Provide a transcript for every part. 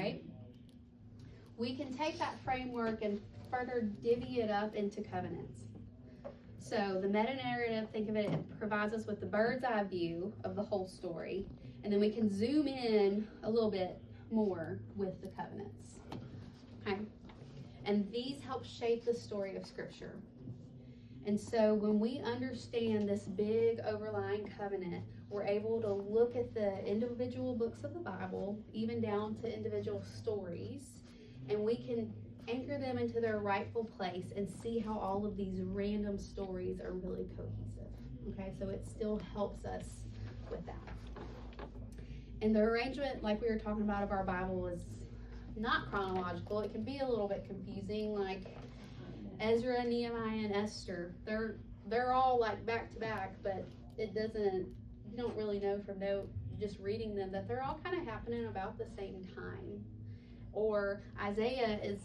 right? We can take that framework and further divvy it up into covenants. So the meta-narrative, think of it, it provides us with the bird's eye view of the whole story, and then we can zoom in a little bit more with the covenants. Okay? And these help shape the story of Scripture. And so when we understand this big overlying covenant, we're able to look at the individual books of the Bible, even down to individual stories, and we can anchor them into their rightful place and see how all of these random stories are really cohesive. Okay, so it still helps us with that. And the arrangement, like we were talking about, of our Bible is not chronological. It can be a little bit confusing, like Ezra, Nehemiah, and Esther. They're all like back to back, but it doesn't, you don't really know from just reading them that they're all kind of happening about the same time. Or Isaiah is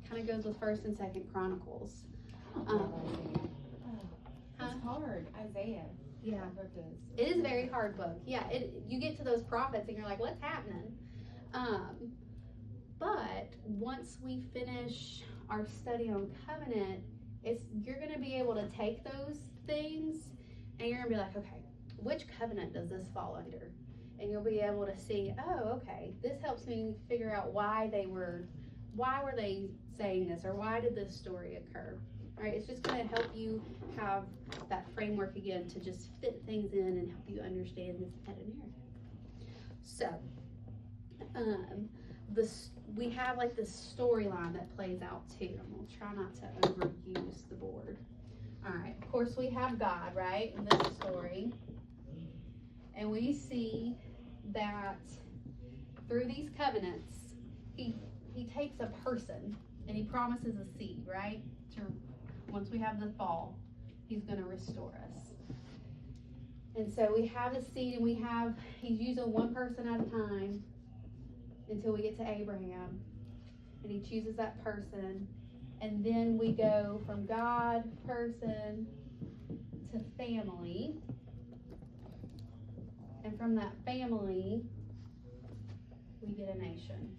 kind of goes with 1st and 2nd Chronicles. It's hard, Isaiah. Yeah, it is a very hard book. Yeah, you get to those prophets and you're like, what's happening? But once we finish our study on covenant, you're going to be able to take those things and you're going to be like, okay, which covenant does this fall under? And you'll be able to see, oh, okay, this helps me figure out why were they saying this, or why did this story occur? All right, it's just going to help you have that framework again to just fit things in and help you understand this meta-narrative. So, we have like this storyline that plays out too. I'm going to try not to overuse the board. All right, of course we have God, right, in this story. And we see that through these covenants, he takes a person and he promises a seed, right? Once we have the fall, he's going to restore us. And so we have a seed, and he's using one person at a time until we get to Abraham. And he chooses that person. And then we go from God, person, to family. And from that family, we get a nation.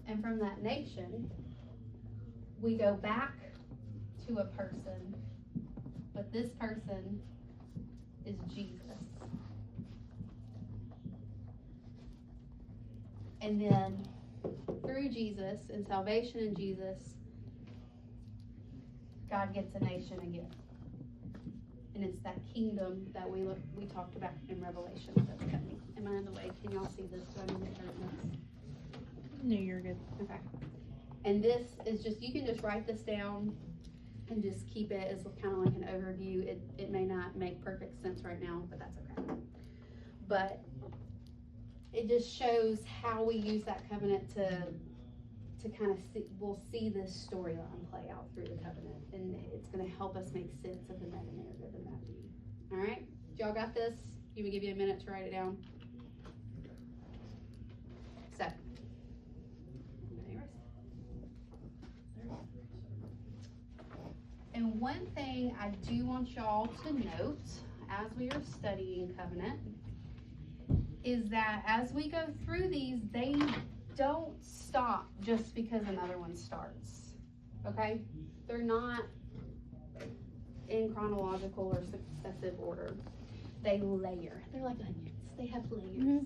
And from that nation, we go back to a person, but this person is Jesus. And then through Jesus and salvation in Jesus, God gets a nation again. And it's that kingdom that we talked about in Revelation that's coming. Am I in the way? Can y'all see this? Do I need to turn this? No, you're good. Okay. And this is just, you can just write this down and just keep it as kind of like an overview. It may not make perfect sense right now, but that's okay. But it just shows how we use that covenant to kind of see, we'll see this storyline play out through the covenant, and it's going to help us make sense of the meta-narrative in that view. All right? Y'all got this? You would give you a minute to write it down. So, and one thing I do want y'all to note as we are studying covenant is that as we go through these, they don't stop just because another one starts. Okay? They're not in chronological or successive order. They layer. They're like onions. They have layers.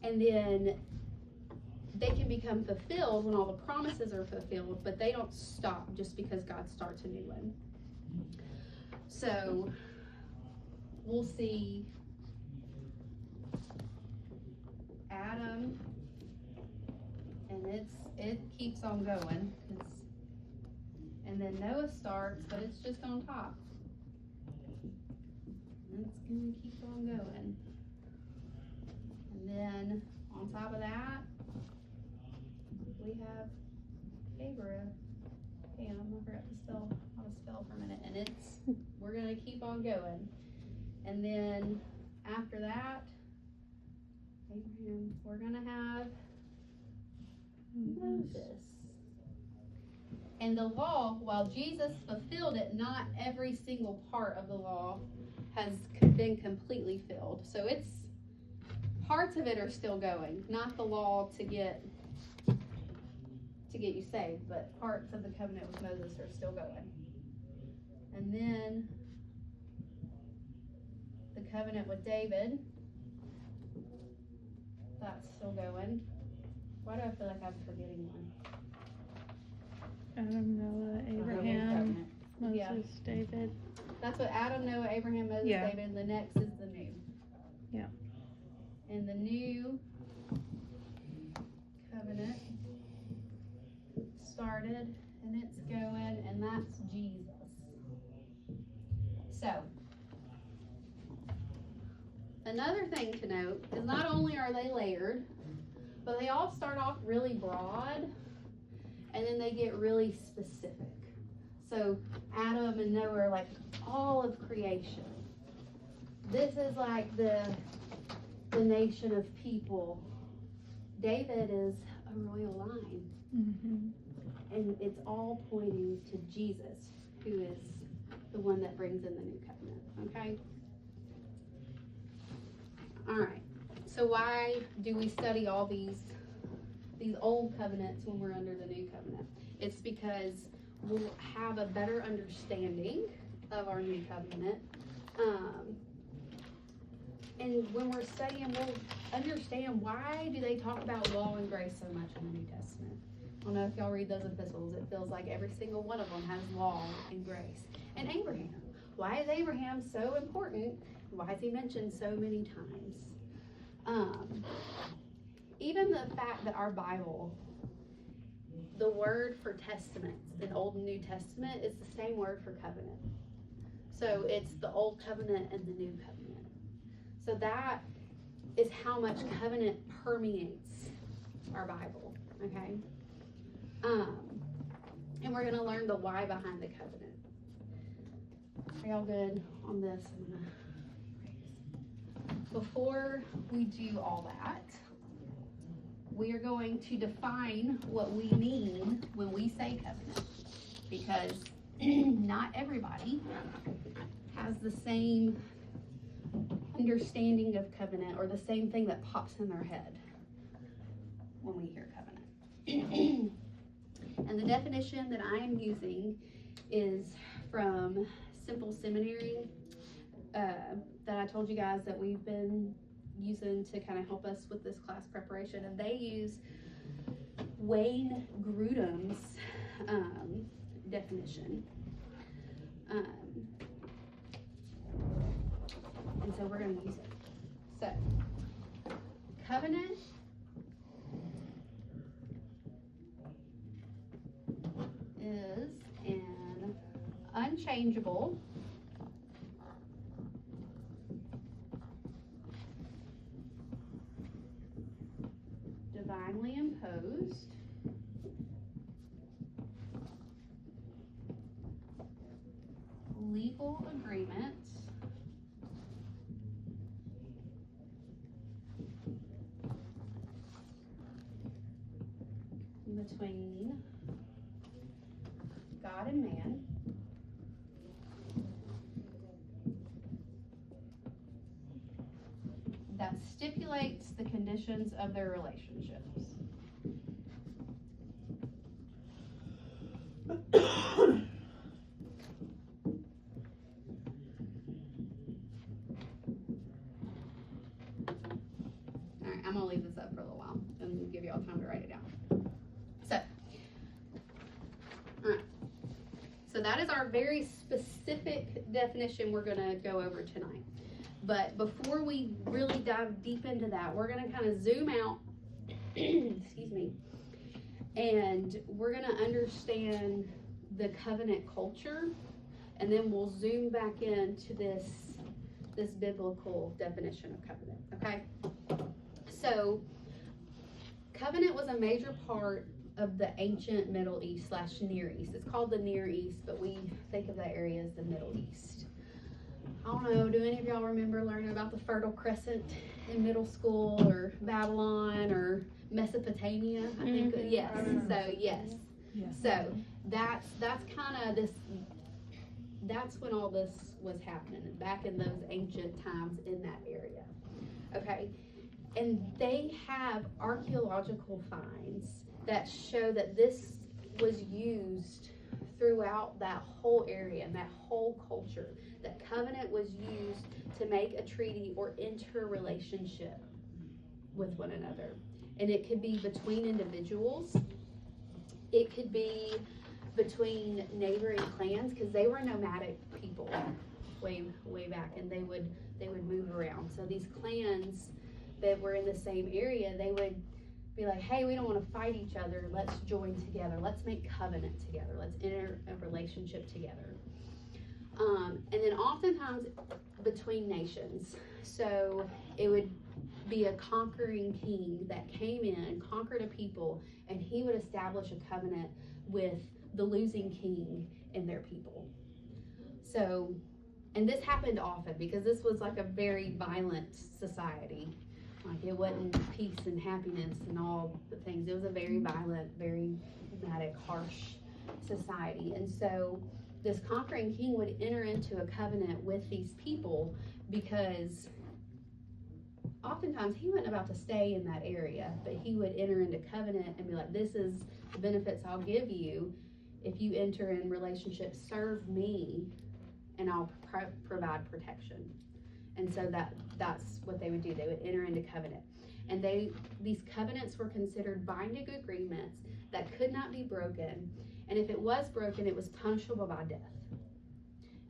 And then they can become fulfilled when all the promises are fulfilled, but they don't stop just because God starts a new one. So we'll see Adam, and it keeps on going. And then Noah starts, but it's just on top. And it's going to keep on going. And then on top of that, we have Abraham. I forgot to spell how to spell for a minute. And we're going to keep on going. And then after that, Abraham, we're going to have Moses. And the law, while Jesus fulfilled it, not every single part of the law has been completely filled. So it's, parts of it are still going, not the law to get you saved, but parts of the covenant with Moses are still going. And then the covenant with David, that's still going. Why do I feel like I'm forgetting one? Adam, Noah, Abraham, Moses, Yeah. David. That's what Adam, Noah, Abraham, Moses, Yeah. David. The next is the new. Yeah. And the new covenant started and it's going, and that's Jesus. So, another thing to note is not only are they layered, but they all start off really broad and then they get really specific. So, Adam and Noah are like all of creation. This is like the nation of people. David is a royal line. Mm-hmm. And it's all pointing to Jesus, who is the one that brings in the new covenant, okay? All right, so why do we study all these old covenants when we're under the new covenant? It's because we'll have a better understanding of our new covenant. And when we're studying, we'll understand why do they talk about law and grace so much in the New Testament. I don't know if y'all read those epistles. It feels like every single one of them has law and grace. And Abraham. Why is Abraham so important? Why is he mentioned so many times? Even the fact that our Bible, the word for testaments in Old and New Testament is the same word for covenant. So it's the Old Covenant and the New Covenant. So that is how much covenant permeates our Bible, okay? And we're going to learn the why behind the covenant. Are y'all good on this? Before we do all that, we are going to define what we mean when we say covenant, because not everybody has the same understanding of covenant or the same thing that pops in their head when we hear covenant. And the definition that I am using is from Simple Seminary that I told you guys that we've been using to kind of help us with this class preparation, and they use Wayne Grudem's definition. And so we're going to use it. So, covenant is an unchangeable, divinely imposed, legal agreement between God and man, that stipulates the conditions of their relationships. Alright, I'm gonna leave this up for a little while and give y'all time to write it down. So that is our very specific definition we're going to go over tonight. But before we really dive deep into that, we're going to kind of zoom out, excuse me, and we're going to understand the covenant culture, and then we'll zoom back into this biblical definition of covenant, okay? So, covenant was a major part of the ancient Middle East / Near East. It's called the Near East, but we think of that area as the Middle East. I don't know, do any of y'all remember learning about the Fertile Crescent in middle school, or Babylon, or Mesopotamia? I think, yes. So, yes. Yes. So, that's kind of this that's when all this was happening, back in those ancient times in that area. Okay, and they have archaeological finds that show that this was used throughout that whole area and that whole culture. That covenant was used to make a treaty or enter a relationship with one another. And it could be between individuals. It could be between neighboring clans, because they were nomadic people way back, and they would move around. So these clans that were in the same area, they would be like, hey, we don't want to fight each other. Let's join together. Let's make covenant together. Let's enter a relationship together. And then oftentimes between nations. So it would be a conquering king that came in and conquered a people, and he would establish a covenant with the losing king and their people. So, and this happened often because this was like a very violent society. Like, it wasn't peace and happiness and all the things. It was a very violent, very dramatic, harsh society. And so this conquering king would enter into a covenant with these people, because oftentimes he wasn't about to stay in that area, but he would enter into covenant and be like, this is the benefits I'll give you if you enter in relationship, serve me, and I'll provide protection. And so that's what they would do. They would enter into covenant. And these covenants were considered binding agreements that could not be broken. And if it was broken, it was punishable by death.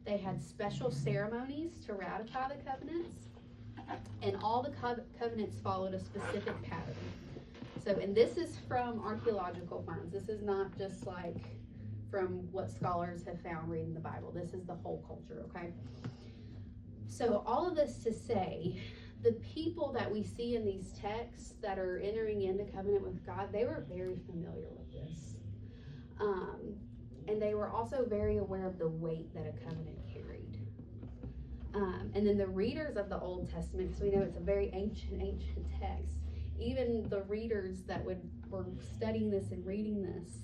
They had special ceremonies to ratify the covenants. And all the covenants followed a specific pattern. So, and this is from archaeological finds. This is not just like from what scholars have found reading the Bible. This is the whole culture, okay? So all of this to say, the people that we see in these texts that are entering into covenant with God, they were very familiar with this. And they were also very aware of the weight that a covenant carried. And then the readers of the Old Testament, because we know it's a very ancient text, even the readers that were studying this and reading this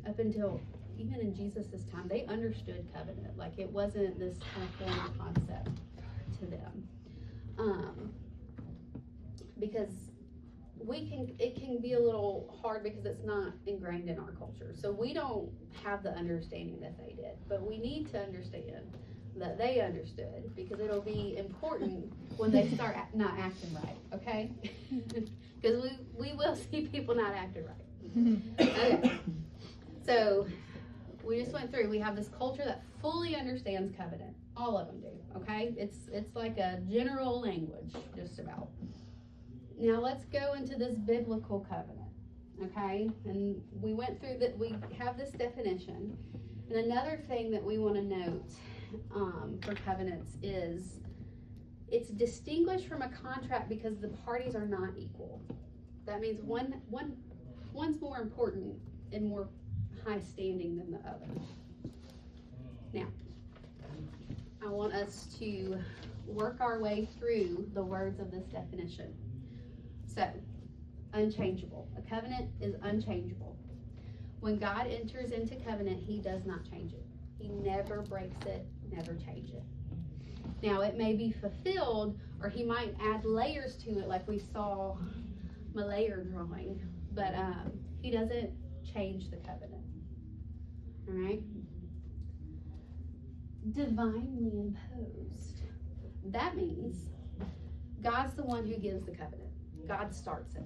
up until even in Jesus' time, they understood covenant. Like, it wasn't this kind of foreign concept to them. Because it can be a little hard because it's not ingrained in our culture. So we don't have the understanding that they did, but we need to understand that they understood, because it'll be important when they start not acting right, okay? Because we will see people not acting right. Okay. So we just went through, we have this culture that fully understands covenant. All of them do, okay? It's like a general language, just about. Now let's go into this biblical covenant, okay? And we went through that, we have this definition. And another thing that we want to note for covenants is it's distinguished from a contract because the parties are not equal. That means one's more important and more high standing than the other. Now, I want us to work our way through the words of this definition. So, unchangeable. A covenant is unchangeable. When God enters into covenant, he does not change it. He never breaks it, never changes it. Now, it may be fulfilled, or he might add layers to it, like we saw my layer drawing, but he doesn't change the covenant. All right? Divinely imposed. That means God's the one who gives the covenant. God starts it.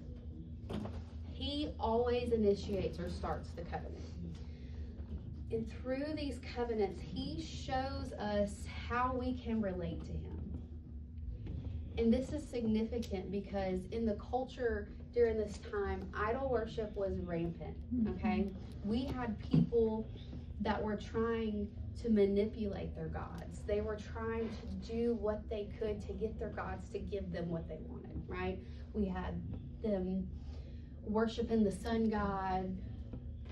He always initiates or starts the covenant. And through these covenants, he shows us how we can relate to him. And this is significant because in the culture during this time, idol worship was rampant, okay? We had people that were trying to manipulate their gods. They were trying to do what they could to get their gods to give them what they wanted, right? We had them worshiping the sun god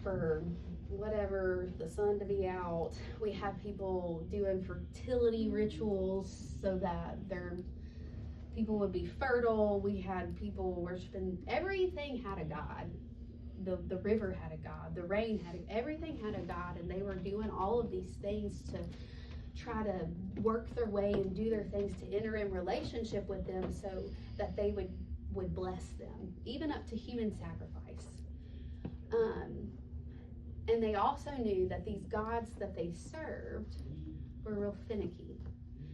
for whatever, the sun to be out. We had people doing fertility rituals so that their people would be fertile. We had people worshiping, everything had a god. The river had a god, the rain everything had a god, and they were doing all of these things to try to work their way and do their things to enter in relationship with them so that they would bless them, even up to human sacrifice. And they also knew that these gods that they served were real finicky,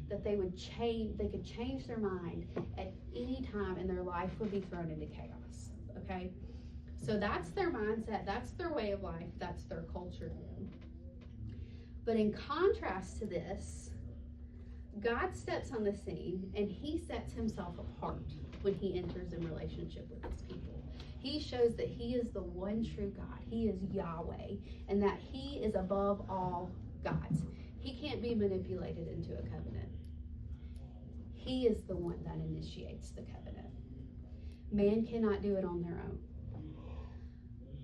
that they could change their mind at any time and their life would be thrown into chaos, okay? So that's their mindset, that's their way of life, that's their culture. But in contrast to this, God steps on the scene and he sets himself apart when he enters in relationship with his people. He shows that he is the one true God. He is Yahweh, and that he is above all gods. He can't be manipulated into a covenant. He is the one that initiates the covenant. Man cannot do it on their own.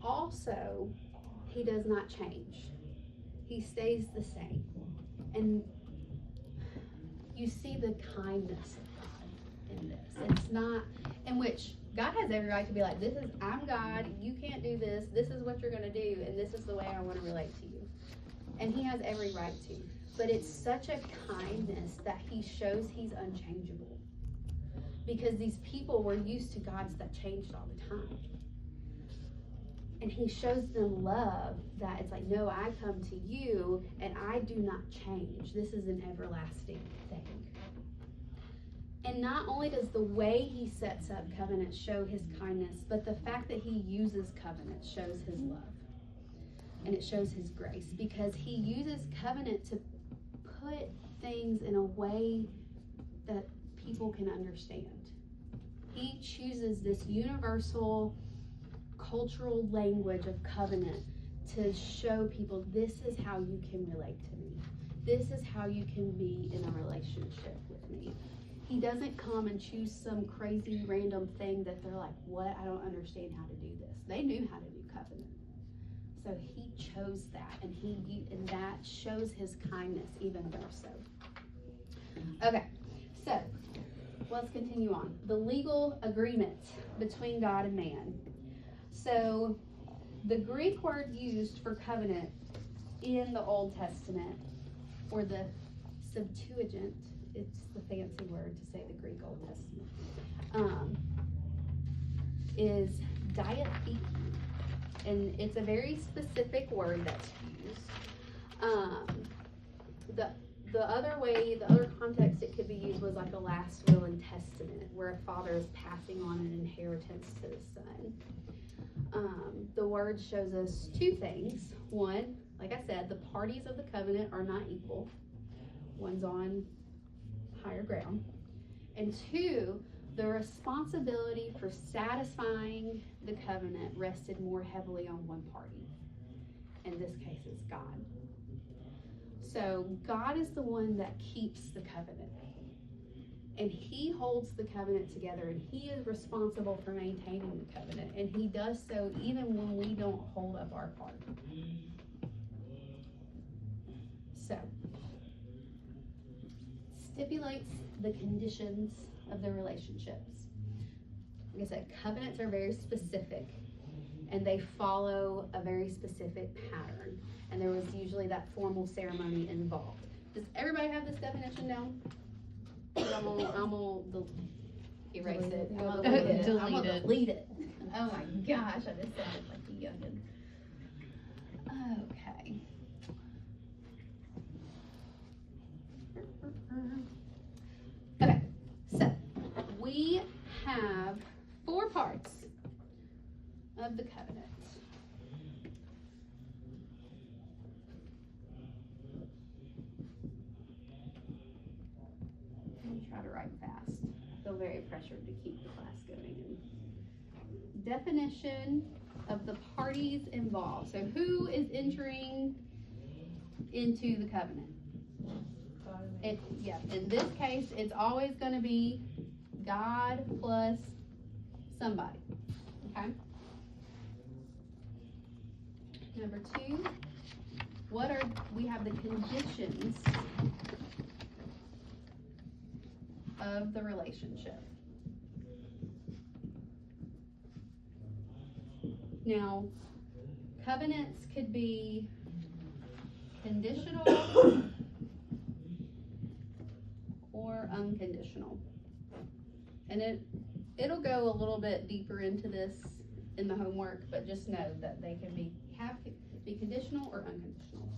Also, he does not change. He stays the same. And you see the kindness of God in this. It's not, in which God has every right to be like, I'm God, you can't do this is what you're going to do, and this is the way I want to relate to you. And he has every right to. But it's such a kindness that he shows he's unchangeable. Because these people were used to gods that changed all the time. And he shows them love that it's like, no, I come to you and I do not change. This is an everlasting thing. And not only does the way he sets up covenant show his kindness, but the fact that he uses covenant shows his love. And it shows his grace, because he uses covenant to put things in a way that people can understand. He chooses this universal cultural language of covenant to show people, this is how you can relate to me. This is how you can be in a relationship with me. He doesn't come and choose some crazy random thing that they're like, what? I don't understand how to do this. They knew how to do covenant. So he chose that, and that shows his kindness even more so. Okay, so let's continue on. The legal agreement between God and man. So the Greek word used for covenant in the Old Testament, or the Septuagint, it's the fancy word to say the Greek Old Testament, is diatheke. And it's a very specific word that's used. The other context it could be used was like a last will and testament, where a father is passing on an inheritance to the son. The word shows us two things. One, like I said, the parties of the covenant are not equal. One's on higher ground. And two, the responsibility for satisfying the covenant rested more heavily on one party. In this case, it's God. So God is the one that keeps the covenant. And he holds the covenant together, and he is responsible for maintaining the covenant. And he does so even when we don't hold up our part. So, stipulates the conditions of the relationships. Like I said, covenants are very specific, and they follow a very specific pattern. And there was usually that formal ceremony involved. Does everybody have this definition down? I'm gonna erase it. I'm gonna delete it. Oh my gosh, I just sounded like a youngin'. Okay. Okay, so we have 4 parts of the covenant. Let me try to write fast. I feel very pressured to keep the class going. Definition of the parties involved. So who is entering into the covenant? In this case, it's always going to be God plus somebody. Okay? Number 2, we have the conditions of the relationship. Now, covenants could be conditional or unconditional. And it'll go a little bit deeper into this in the homework, but just know that they can be conditional or unconditional.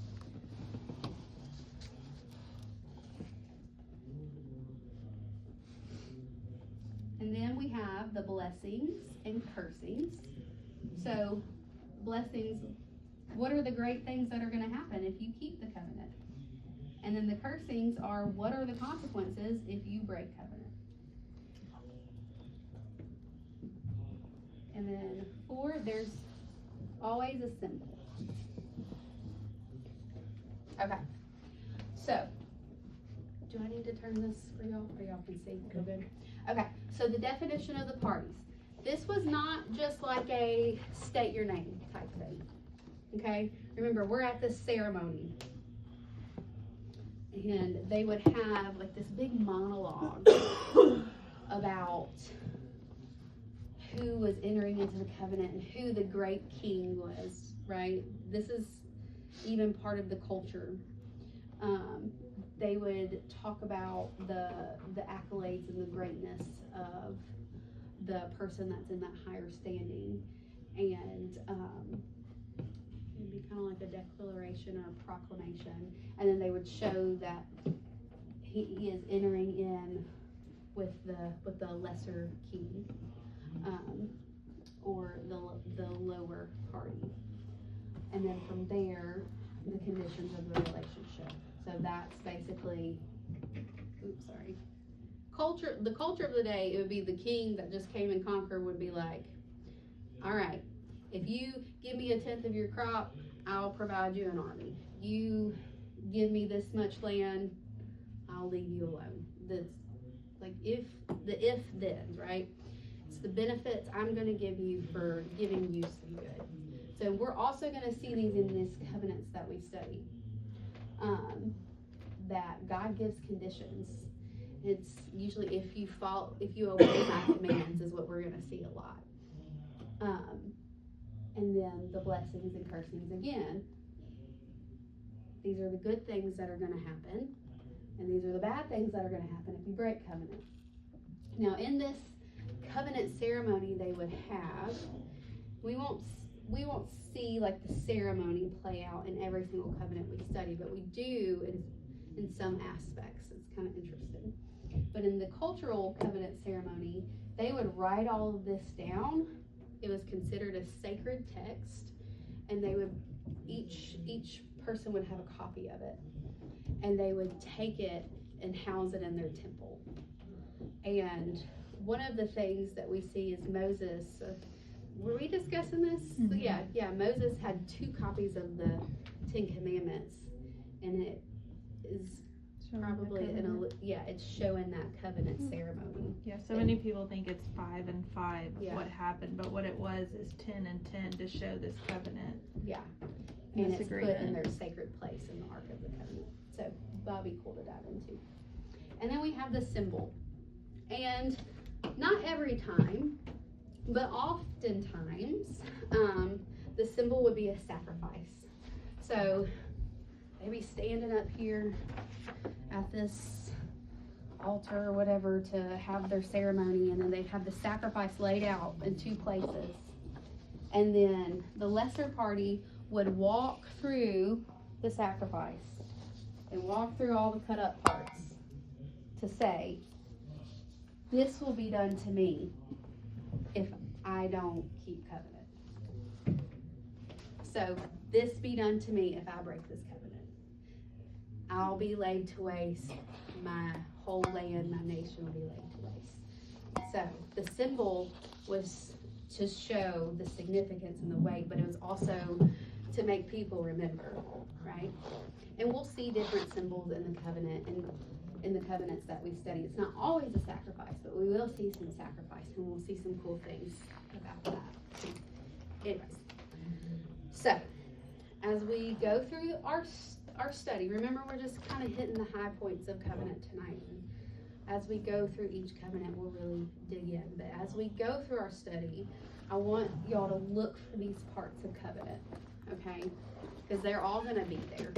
And then we have the blessings and cursings. So, blessings, what are the great things that are going to happen if you keep the covenant? And then the cursings are, what are the consequences if you break covenant? And then 4, there's always a symbol. Okay, so, do I need to turn this for y'all, or y'all can see? Go good. Okay, so the definition of the parties. This was not just like a state your name type thing. Okay, remember we're at this ceremony. And they would have like this big monologue about who was entering into the covenant and who the great king was, right? This is even part of the culture. They would talk about the accolades and the greatness of the person that's in that higher standing, and it'd be kind of like a declaration or a proclamation, and then they would show that he is entering in with the lesser king, or the lower party, and then from there the conditions of the relationship. So that's basically, culture. The culture of the day, it would be the king that just came and conquered would be like, all right, if you give me 1/10 of your crop, I'll provide you an army. You give me this much land, I'll leave you alone. That's like if then, right? It's the benefits I'm going to give you for giving you some good. So we're also going to see these in these covenants that we study. That God gives conditions. It's usually if you obey my commands is what we're going to see a lot. And then the blessings and cursings again. These are the good things that are going to happen, and these are the bad things that are going to happen if you break covenant. Now, in this covenant ceremony, they would have. We won't see like the ceremony play out in every single covenant we study, but we do in some aspects. It's kind of interesting. But in the cultural covenant ceremony, they would write all of this down. It was considered a sacred text, and they would each person would have a copy of it, and they would take it and house it in their temple. And one of the things that we see is Moses. Were we discussing this? Mm-hmm. Yeah. Moses had 2 copies of the 10 Commandments, and it is probably it's showing that covenant ceremony. Yeah, so many people think it's 5 and 5 what happened, but what it was is 10 and 10 to show this covenant. Yeah, and it's put in their sacred place in the Ark of the Covenant. So Bobby cool to dive into. And then we have the symbol, and not every time, but oftentimes, the symbol would be a sacrifice. So they'd be standing up here at this altar or whatever to have their ceremony, and then they'd have the sacrifice laid out in 2 places. And then the lesser party would walk through the sacrifice and walk through all the cut up parts to say, this will be done to me if I don't keep covenant. So this be done to me if I break this covenant. I'll be laid to waste. My whole land, my nation will be laid to waste. So the symbol was to show the significance and the weight, but it was also to make people remember, right? And we'll see different symbols in the covenant and in the covenants that we study. It's not always a sacrifice, but we will see some sacrifice, and we'll see some cool things about that. Anyways, so as we go through our study, remember we're just kind of hitting the high points of covenant tonight. And as we go through each covenant, we'll really dig in. But as we go through our study, I want y'all to look for these parts of covenant, okay? Because they're all going to be there.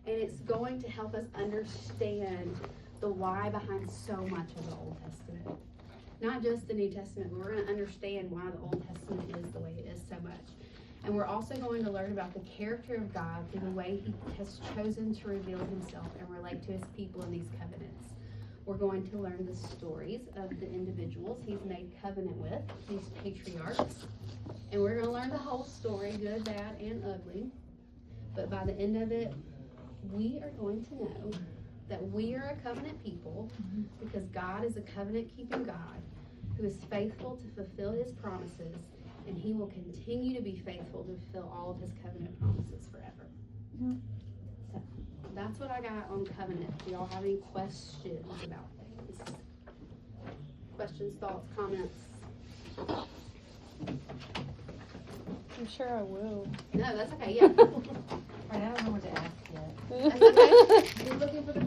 And it's going to help us understand the why behind so much of the Old Testament. Not just the New Testament, but we're going to understand why the Old Testament is the way it is so much. And we're also going to learn about the character of God through the way he has chosen to reveal himself and relate to his people in these covenants. We're going to learn the stories of the individuals he's made covenant with, these patriarchs. And we're going to learn the whole story, good, bad, and ugly. But by the end of it, we are going to know that we are a covenant people because God is a covenant-keeping God who is faithful to fulfill his promises, and he will continue to be faithful to fulfill all of his covenant promises forever. Yeah. So that's what I got on covenant. Do y'all have any questions about things? Questions, thoughts, comments? I'm sure I will. No, that's okay. Yeah. I don't know what to ask yet. That's okay. You're looking for the